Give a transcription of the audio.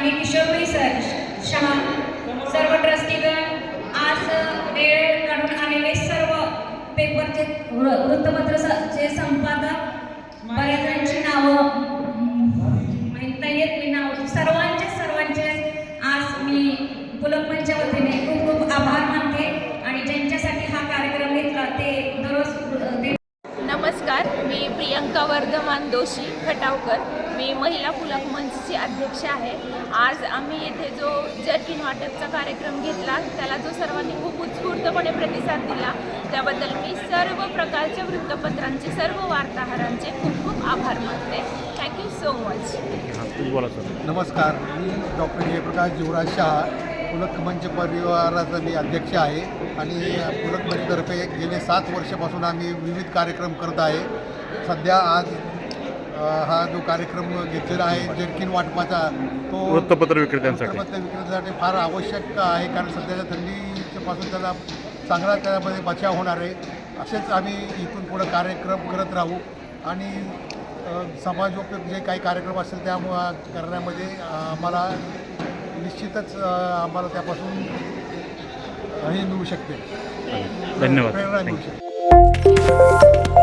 माननीय किशोरभाई शहा, सर्व ट्रस्टीगण, आज वेळ काढून आलेले सर्व पेपरचे वृत्तपत्राचे संपादक, बऱ्याच जणांची नावं माहीत नाहीत, मी नाव सर्वांचे आज मी पुलक मंचच्या वतीने खूप खूप आभार मानते आणि ज्यांच्यासाठी हा कार्यक्रम घेतला ते दररोज नमस्कार, मी प्रियंका वर्धमान दोशी खटावकर, मी महिला पुलक मंचची अध्यक्ष आहे। आज आम्ही येथे जो जर्किन वाटपचा कार्यक्रम घेतला त्याला जो सर्वांनी खूप उत्स्फूर्तपणे प्रतिसाद दिला त्याबद्दल मी सर्व प्रकारच्या वृत्तपत्रांचे सर्व वार्ताहरांचे खूप खूप आभार मानते। Thank you so much. नमस्कार, मी डॉक्टर जयप्रकाश जीवराज शहा, पुलक मंच परिवाराचा मी अध्यक्ष आहे आणि पुलक मंचतर्फे गेले 7 वर्षापासून आम्ही विविध कार्यक्रम करत आहे। सध्या आज हा जो कार्यक्रम घेतलेला आहे जर्किन वाटपाचा तो वृत्तपत्र विक्रेत्यांसाठी फार आवश्यक आहे, कारण सध्याच्या थंडीपासून त्याला चांगला त्यामध्ये बचाव होणार आहे। असेच आम्ही इथून पुढं कार्यक्रम करत राहू आणि समाजोपयोगी जे काही कार्यक्रम असेल त्या करण्यामध्ये आम्हाला निश्चितच आम्हाला त्यापासून हे मिळू शकते, धन्यवाद, प्रेरणा मिळू शकते।